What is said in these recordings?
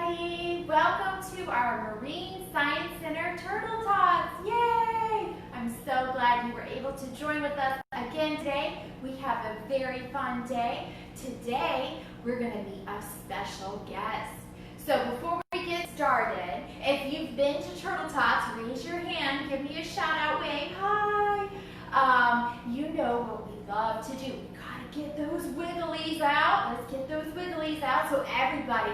everybody. Welcome to our Marine Science Center Turtle Tots. Yay! I'm so glad you were able to join with us again today. We have a very fun day. Today, we're going to meet a special guest. So before we get started, if you've been to Turtle Tots, raise your hand, give me a shout out, wave, hi. You know what we love to do. We gotta get those wigglies out. Let's get those wigglies out. So everybody,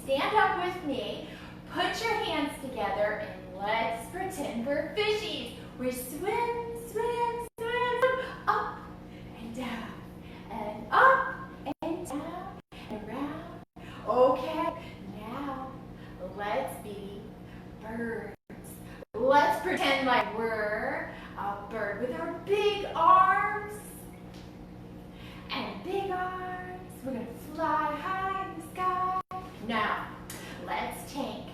stand up with me, put your hands together, and let's pretend we're fishies. We swim, swim, swim, up and down, and up and down, and around. Okay, now let's be birds. Let's pretend like we're a bird with our big arms and big arms. We're going to fly high in the sky. Now, let's take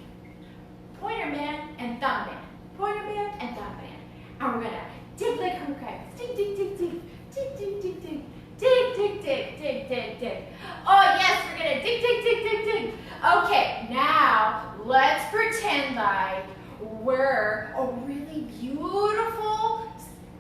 Pointer Man and Thumb Man. Pointer Man and Thumb Man. And we're going to dig like Hunger Crabs. Dig, dig, dig, dig. Dig, dig, dig, dig. Dig, dig, dig, dig, dig, dig. Oh, yes, we're going to dig, dig, dig, dig, dig. Okay, now let's pretend like we're a really beautiful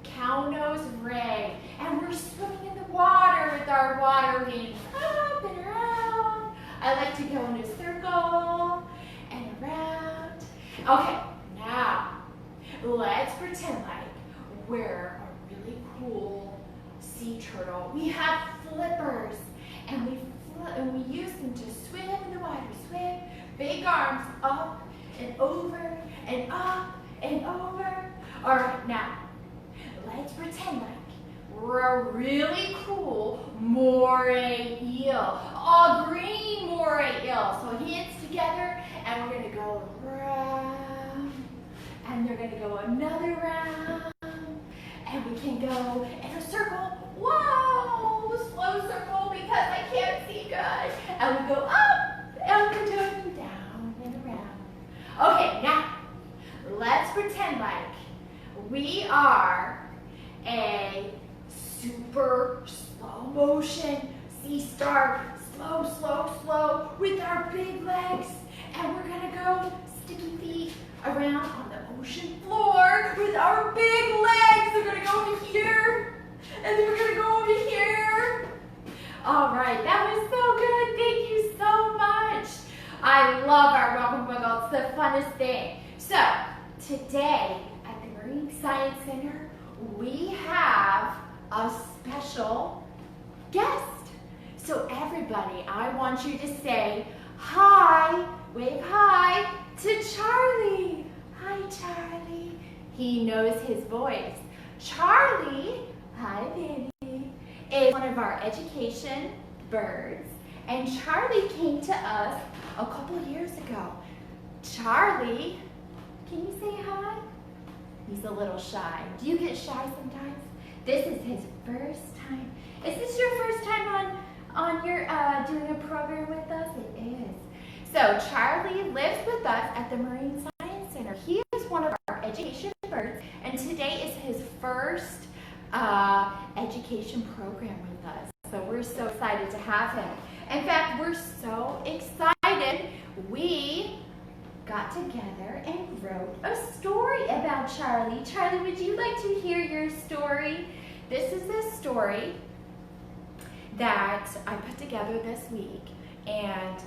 cow-nosed ray, and we're swimming in the water with our water wings up and around. I like to go in a circle and around. Okay, now let's pretend like we're a really cool sea turtle. We have flippers, and we use them to swim in the water. Swim, big arms up and over and up and over. All right, now let's pretend like we're a really cool moray eel, a green moray eel. So hands together, and we're gonna go around, and they're gonna go another round, and we can go in a circle. Whoa, slow circle because I can't see good. And we go up and down and around. Okay, now let's pretend like we are a super slow motion sea star, slow, slow, slow, with our big legs, and we're gonna go sticky feet around on the ocean floor with our big legs. They're gonna go over here, and then we're gonna go over here. All right, that was so good. Thank you so much. I love our Welcome Wiggle. It's the funnest thing. So today at the Marine Science Center, we have a special guest. So everybody, I want you to say hi, wave hi to Charlie. Hi, Charlie. He knows his voice. Charlie, hi, baby, is one of our education birds. And Charlie came to us a couple years ago. Charlie, can you say hi? He's a little shy. Do you get shy sometimes? This is his first time. Is this your first time on your doing a program with us? It is. So Charlie lives with us at the Marine Science Center. He is one of our education birds, and today is his first education program with us. So we're so excited to have him. In fact, we're so excited. We got together and wrote a story about Charlie. Charlie, would you like to hear your story? This is a story that I put together this week, and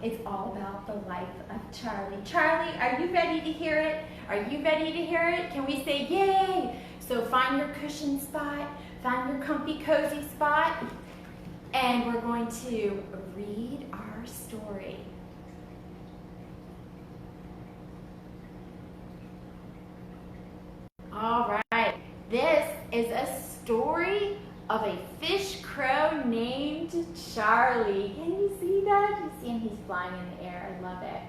it's all about the life of Charlie. Charlie, are you ready to hear it? Are you ready to hear it? Can we say yay? So find your cushion spot, find your comfy, cozy spot, and we're going to read our story. All right, this is a story of a fish crow named Charlie. Can you see that? You see him? He's flying in the air. I love it.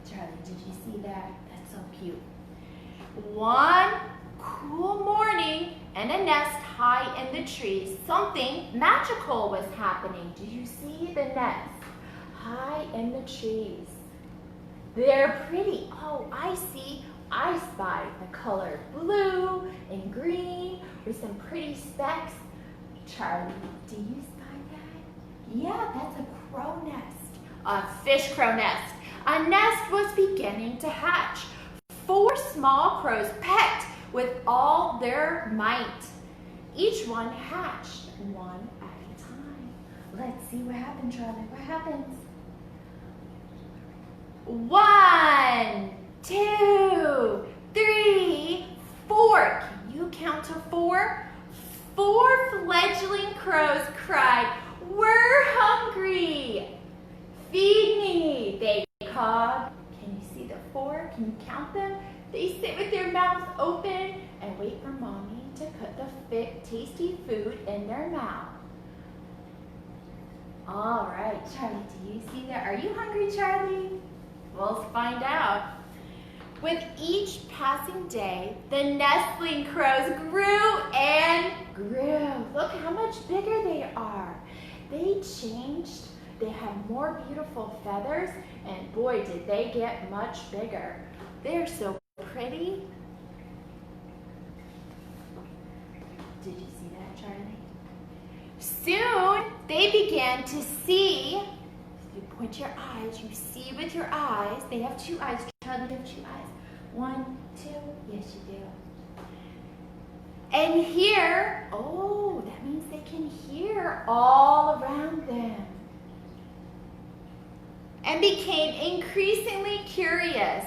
Charlie, did you see that? That's so cute. One cool morning in a nest high in the trees, something magical was happening. Do you see the nest high in the trees? They're pretty. Oh, I spy the color blue and green with some pretty specks. Charlie, do you spy that? Yeah, that's a crow nest. a fish crow nest. A nest was beginning to hatch. 4 small crows pecked with all their might. Each one hatched one at a time. Let's see what happened, Charlie. What happens? 1, 2, 3, 4. Can you count to 4? 4 fledgling crows cried, "We're hungry. Feed me," they called. Can you see the 4? Can you count them? They sit with their mouths open and wait for Mommy to put the tasty food in their mouth. All right, Charlie, do you see that? Are you hungry, Charlie? We'll find out. With each passing day, the nestling crows grew and grew. Look how much bigger they are. They changed. They have more beautiful feathers, and boy, did they get much bigger. They're so pretty. Did you see that, Charlie? Soon, they began to see. You point your eyes, you see with your eyes. They have 2 eyes. Charlie, you have 2 eyes. 1, 2, yes you do. And hear, oh, that means they can hear all around them. And became increasingly curious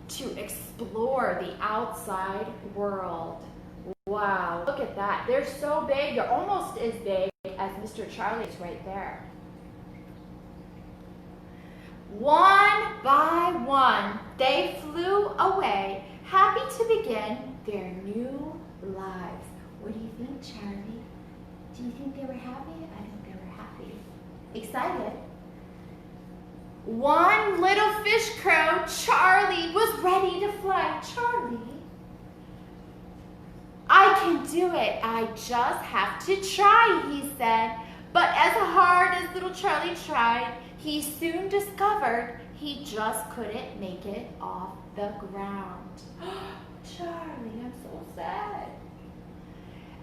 to explore the outside world. Wow, look at that. They're so big, they're almost as big as Mr. Charlie's right there. One by one, they flew away, happy to begin their new lives. What do you think, Charlie? Do you think they were happy? I think they were happy. Excited. One little fish crow, Charlie, was ready to fly. Charlie, I can do it. I just have to try, he said. But as hard as little Charlie tried, he soon discovered he just couldn't make it off the ground. Charlie, I'm so sad.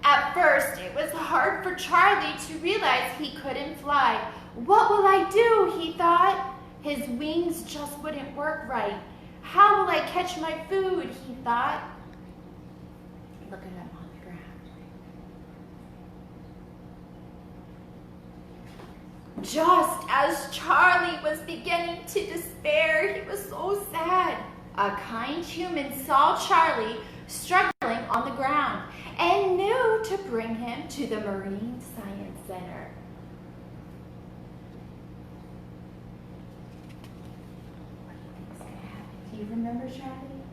At first, it was hard for Charlie to realize he couldn't fly. What will I do, he thought. His wings just wouldn't work right. How will I catch my food, he thought. Look at him on the ground. Just as Charlie was beginning to despair, he was so sad. A kind human saw Charlie struggling on the ground and knew to bring him to the Marine Science Center. What do you think is going to happen? Do you remember, Charlie?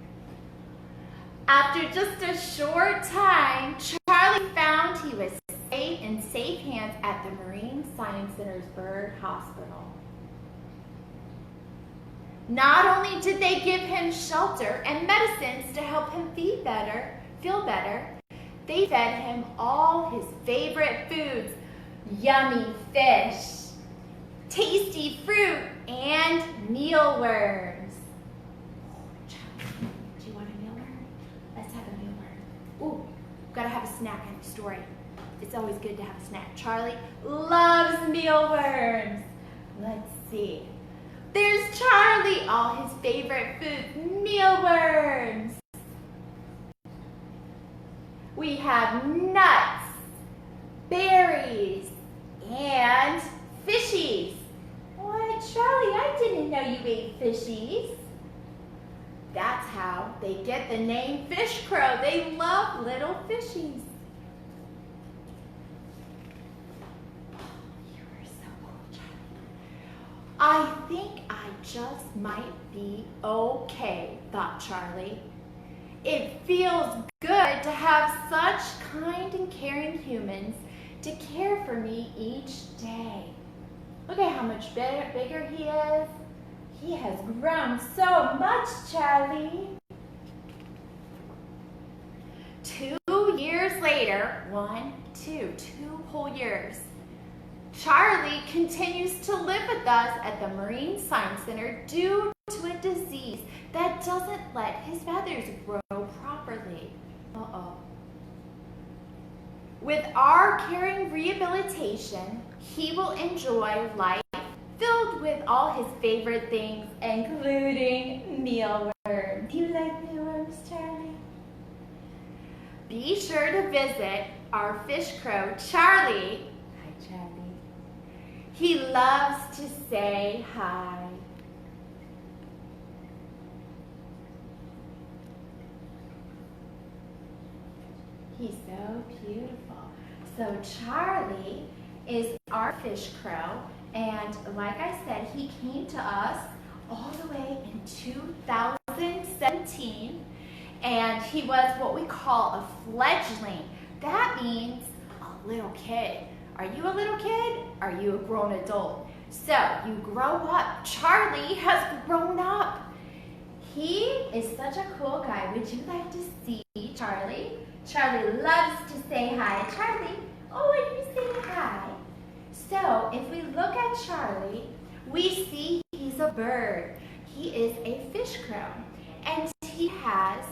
After just a short time, Charlie found he was in safe hands at the Marine Science Center's Bird Hospital. Not only did they give him shelter and medicines to help him feel better, they fed him all his favorite foods, yummy fish, tasty fruit, and mealworms. Oh, Charlie, do you want a mealworm? Let's have a mealworm. Ooh, gotta have a snack in the story. It's always good to have a snack. Charlie loves mealworms. Let's see. There's Charlie, all his favorite foods, mealworms. We have nuts, berries, and fishies. What, Charlie, I didn't know you ate fishies. That's how they get the name fish crow. They love little fishies. I think I just might be okay, thought Charlie. It feels good to have such kind and caring humans to care for me each day. Look at how much bigger he is. He has grown so much, Charlie. 2 years later, 2 whole years, Charlie continues to live with us at the Marine Science Center due to a disease that doesn't let his feathers grow properly. Uh-oh. With our caring rehabilitation, he will enjoy life filled with all his favorite things, including mealworms. Do you like mealworms, Charlie? Be sure to visit our fish crow, Charlie. Hi, Charlie. He loves to say hi. He's so beautiful. So Charlie is our fish crow, and like I said, he came to us all the way in 2017, and he was what we call a fledgling. That means a little kid. Are you a little kid? Are you a grown adult? So you grow up. Charlie has grown up. He is such a cool guy. Would you like to see Charlie? Charlie loves to say hi. Charlie, oh, are you saying hi? So if we look at Charlie, we see he's a bird. He is a fish crow, and he has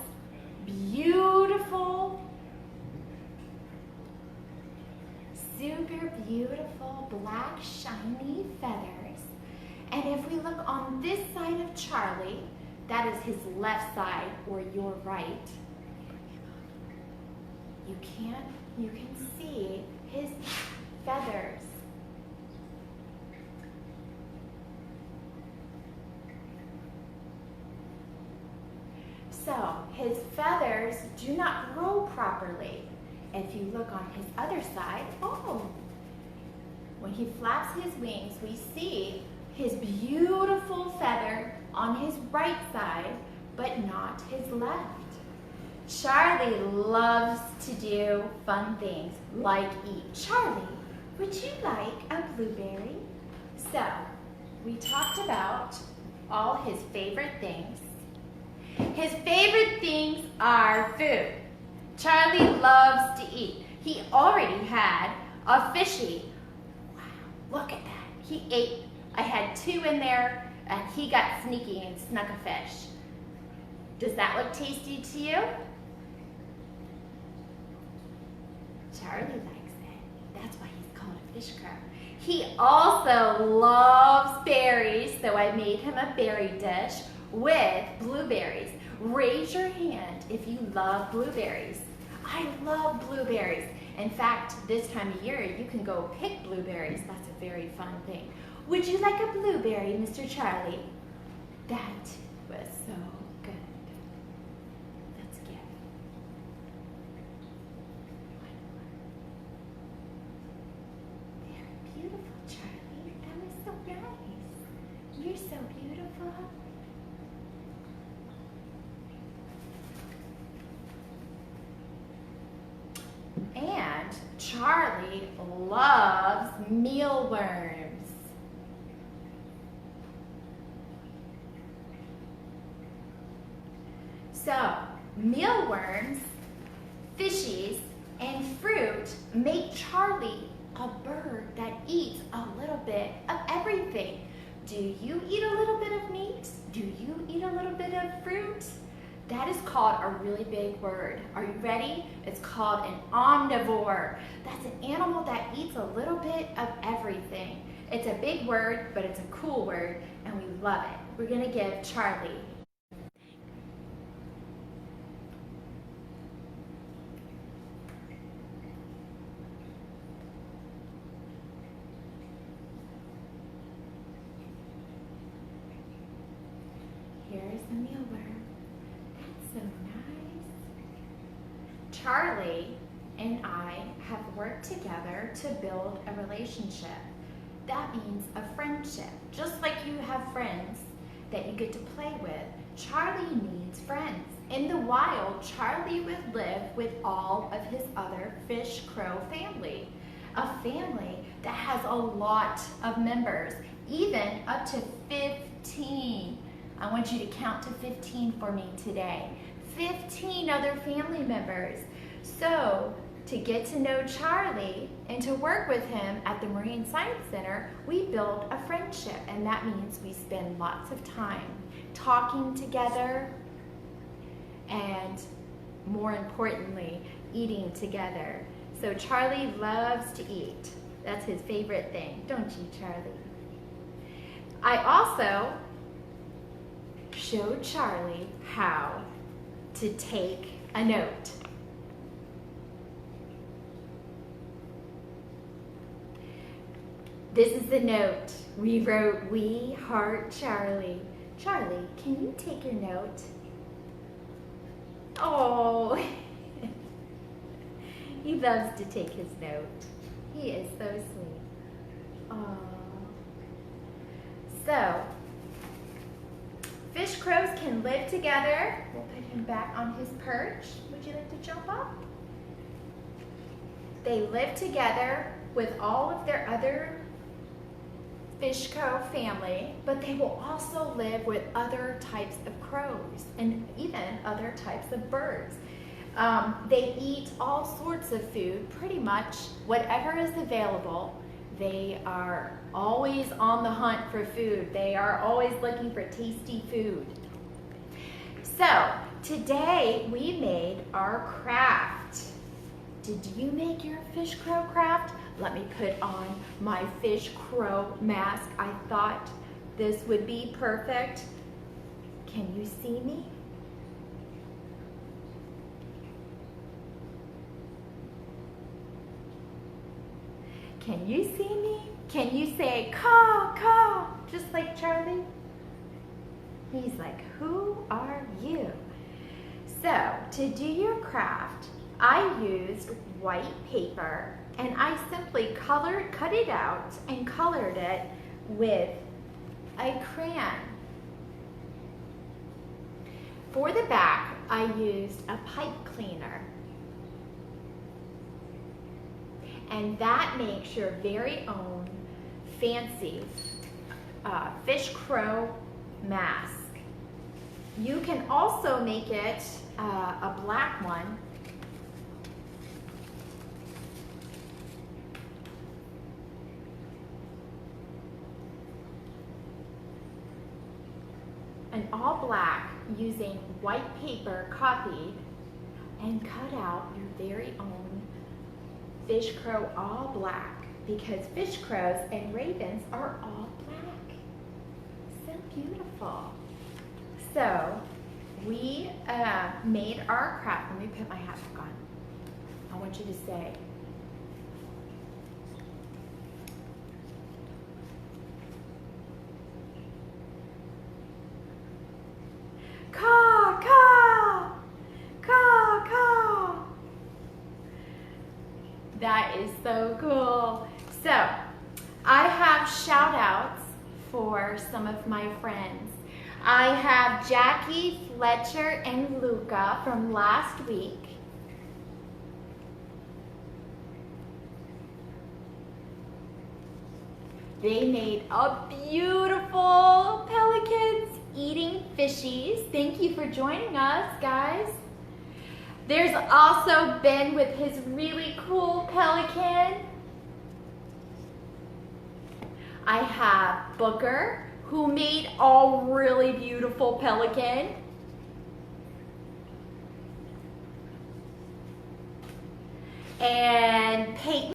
beautiful, super beautiful black shiny feathers. And if we look on this side of Charlie, that is his left side or your right, you can see his feathers. So his feathers do not grow properly. If you look on his other side, oh, when he flaps his wings, we see his beautiful feather on his right side, but not his left. Charlie loves to do fun things like eat. Charlie, would you like a blueberry? So, we talked about all his favorite things. His favorite things are food. Charlie loves to eat. He already had a fishy. Wow, look at that. He ate. I had 2 in there, and he got sneaky and snuck a fish. Does that look tasty to you? Charlie likes it. That's why he's called a fish crow. He also loves berries, so I made him a berry dish with blueberries. Raise your hand if you love blueberries. I love blueberries. In fact, this time of year, you can go pick blueberries. That's a very fun thing. Would you like a blueberry, Mr. Charlie? That was so good. Let's give. Very beautiful, Charlie. That was so nice. You're so beautiful. And Charlie loves mealworms. So, mealworms, fishies, and fruit make Charlie a bird that eats a little bit of everything. Do you eat a little bit of meat? Do you eat a little bit of fruit? That is called a really big word. Are you ready? It's called an omnivore. That's an animal that eats a little bit of everything. It's a big word, but it's a cool word, and we love it. We're gonna give Charlie. Here's the mealworm. That's so nice. Charlie and I have worked together to build a relationship. That means a friendship. Just like you have friends that you get to play with, Charlie needs friends. In the wild, Charlie would live with all of his other fish crow family. A family that has a lot of members, even up to 15. I want you to count to 15 for me today. 15 other family members. So, to get to know Charlie and to work with him at the Marine Science Center, we build a friendship, and that means we spend lots of time talking together and, more importantly, eating together. So Charlie loves to eat. That's his favorite thing, don't you, Charlie? I also showed Charlie how to take a note. This is the note. We wrote, "We heart Charlie." Charlie, can you take your note? Oh, he loves to take his note. He is so sweet. Oh. So, fish crows can live together. We'll put him back on his perch. Would you like to jump up? They live together with all of their other fish crow family, but they will also live with other types of crows and even other types of birds. They eat all sorts of food, pretty much whatever is available. They are always on the hunt for food. They are always looking for tasty food. So today we made our craft. Did you make your fish crow craft? Let me put on my fish crow mask. I thought this would be perfect. Can you see me? Can you see me? Can you say caw, caw, just like Charlie? He's like, who are you? So to do your craft, I used white paper and I simply cut it out and colored it with a crayon. For the back, I used a pipe cleaner. And that makes your very own fancy fish crow mask. You can also make it a black one. An all black using white paper copied and cut out your very own fish crow all black, because fish crows and ravens are all black. So beautiful. So we made our craft. Let me put my hat back on. I want you to say, caw, caw, caw, caw. That is so cool. So I have shout outs for some of my friends. I have Jackie, Fletcher, and Luca from last week. They made a beautiful pelicans eating fishies. Thank you for joining us, guys. There's also Ben with his really cool pelican. I have Booker, who made a really beautiful pelican. And Peyton.